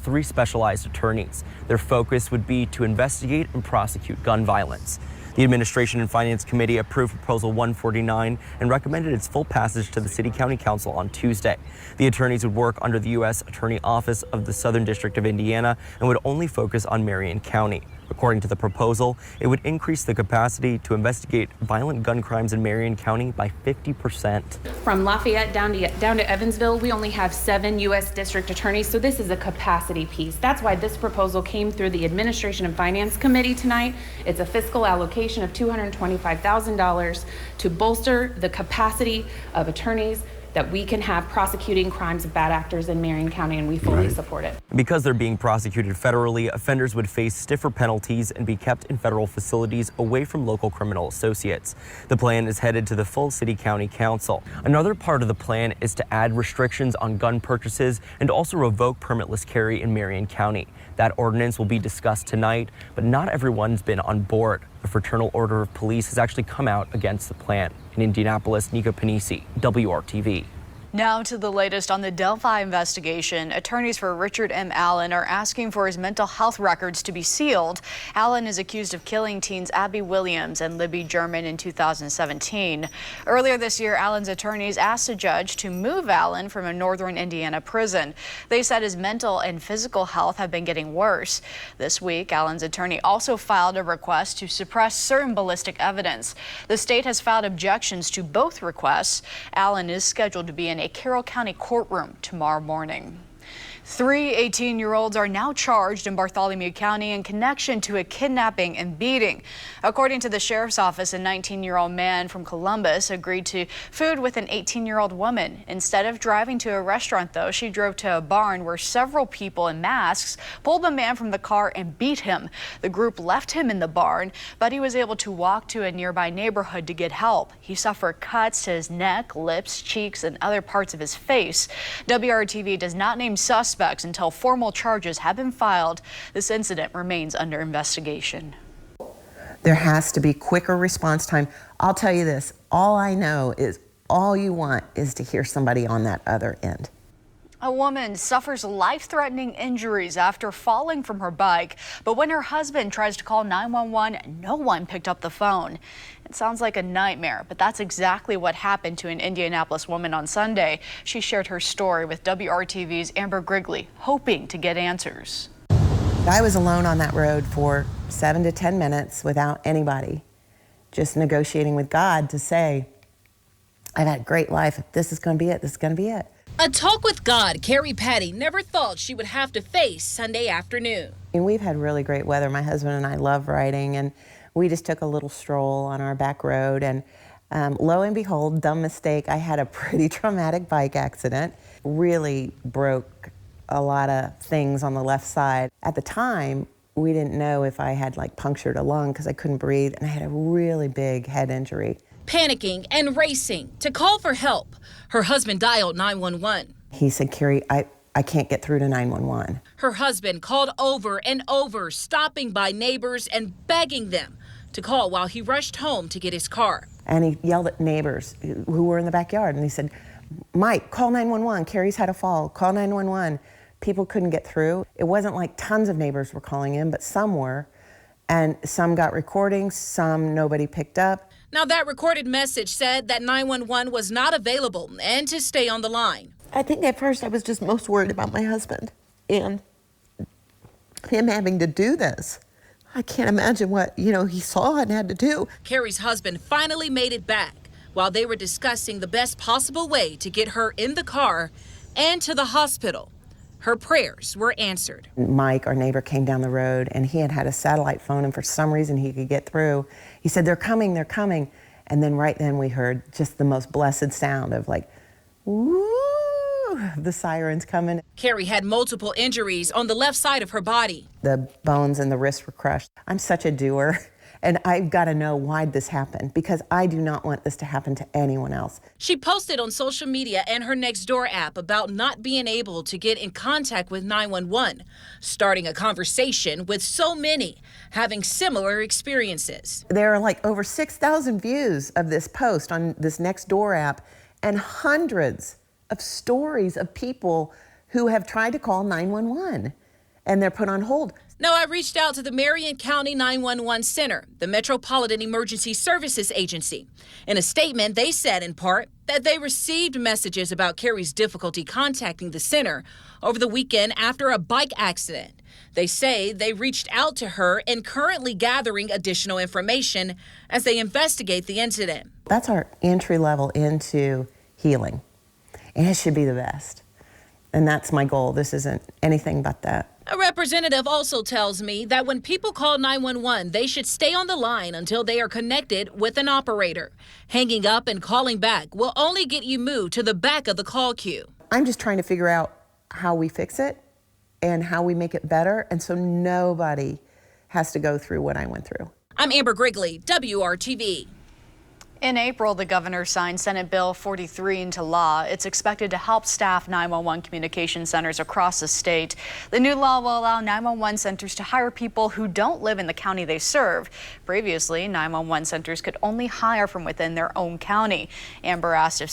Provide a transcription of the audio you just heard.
3 specialized attorneys. Their focus would be to investigate and prosecute gun violence. The Administration and Finance Committee approved Proposal 149 and recommended its full passage to the City County Council on Tuesday. The attorneys would work under the U.S. Attorney Office of the Southern District of Indiana and would only focus on Marion County. According to the proposal, it would increase the capacity to investigate violent gun crimes in Marion County by 50%. From Lafayette down to Evansville, we only have 7 U.S. district attorneys, so this is a capacity piece. That's why this proposal came through the Administration and Finance Committee tonight. It's a fiscal allocation of $225,000 to bolster the capacity of attorneys that we can have prosecuting crimes of bad actors in Marion County, and we fully support it. Because they're being prosecuted federally, offenders would face stiffer penalties and be kept in federal facilities away from local criminal associates. The plan is headed to the full City County Council. Another part of the plan is to add restrictions on gun purchases and also revoke permitless carry in Marion County. That ordinance will be discussed tonight, but not everyone's been on board. The Fraternal Order of Police has actually come out against the plan. In Indianapolis, Nico Panisi, WRTV. Now to the latest on the Delphi investigation. Attorneys for Richard M. Allen are asking for his mental health records to be sealed. Allen is accused of killing teens Abby Williams and Libby German in 2017. Earlier this year, Allen's attorneys asked a judge to move Allen from a northern Indiana prison. They said his mental and physical health have been getting worse. This week, Allen's attorney also filed a request to suppress certain ballistic evidence. The state has filed objections to both requests. Allen is scheduled to be in a Carroll County courtroom tomorrow morning. 3 18-year-olds are now charged in Bartholomew County in connection to a kidnapping and beating. According to the sheriff's office, a 19-year-old man from Columbus agreed to food with an 18-year-old woman. Instead of driving to a restaurant, though, she drove to a barn where several people in masks pulled the man from the car and beat him. The group left him in the barn, but he was able to walk to a nearby neighborhood to get help. He suffered cuts to his neck, lips, cheeks, and other parts of his face. WRTV does not name suspects until formal charges have been filed. This incident remains under investigation. There has to be quicker response time. I'll tell you this, all I know is all you want is to hear somebody on that other end. A woman suffers life-threatening injuries after falling from her bike, but when her husband tries to call 911, no one picked up the phone. It sounds like a nightmare, but that's exactly what happened to an Indianapolis woman on Sunday. She shared her story with WRTV's Amber Grigley, hoping to get answers. I was alone on that road for 7 to 10 minutes without anybody, just negotiating with God to say, I've had a great life. If this is going to be it, this is going to be it. A talk with God Carrie Patty never thought she would have to face Sunday afternoon. And we've had really great weather. My husband and I love riding, and we just took a little stroll on our back road, and lo and behold, dumb mistake, I had a pretty traumatic bike accident. Really broke a lot of things on the left side. At the time, we didn't know if I had punctured a lung because I couldn't breathe, and I had a really big head injury. Panicking and racing to call for help. Her husband dialed 911. He said, Carrie, I can't get through to 911. Her husband called over and over, stopping by neighbors and begging them to call while he rushed home to get his car. And he yelled at neighbors who were in the backyard, and he said, Mike, call 911. Carrie's had a fall. Call 911. People couldn't get through. It wasn't like tons of neighbors were calling in, but some were. And some got recordings, some nobody picked up. Now, that recorded message said that 911 was not available and to stay on the line. I think at first I was just most worried about my husband and him having to do this. I can't imagine what, he saw and had to do. Carrie's husband finally made it back while they were discussing the best possible way to get her in the car and to the hospital. Her prayers were answered. Mike, our neighbor, came down the road, and he had a satellite phone, and for some reason he could get through. He said, they're coming, they're coming. And then right then we heard just the most blessed sound of woo, the sirens coming. Carrie had multiple injuries on the left side of her body. The bones and the wrists were crushed. I'm such a doer. And I've got to know why this happened, because I do not want this to happen to anyone else. She posted on social media and her Nextdoor app about not being able to get in contact with 911, starting a conversation with so many having similar experiences. There are over 6,000 views of this post on this Nextdoor app and hundreds of stories of people who have tried to call 911. and they're put on hold. Now, I reached out to the Marion County 911 Center, the Metropolitan Emergency Services Agency. In a statement, they said in part that they received messages about Carrie's difficulty contacting the center over the weekend after a bike accident. They say they reached out to her and currently gathering additional information as they investigate the incident. That's our entry level into healing, and it should be the best. And that's my goal. This isn't anything but that. A representative also tells me that when people call 911, they should stay on the line until they are connected with an operator. Hanging up and calling back will only get you moved to the back of the call queue. I'm just trying to figure out how we fix it and how we make it better, and so nobody has to go through what I went through. I'm Amber Grigley, WRTV. In April, the governor signed Senate Bill 43 into law. It's expected to help staff 911 communication centers across the state. The new law will allow 911 centers to hire people who don't live in the county they serve. Previously, 911 centers could only hire from within their own county. Amber asked if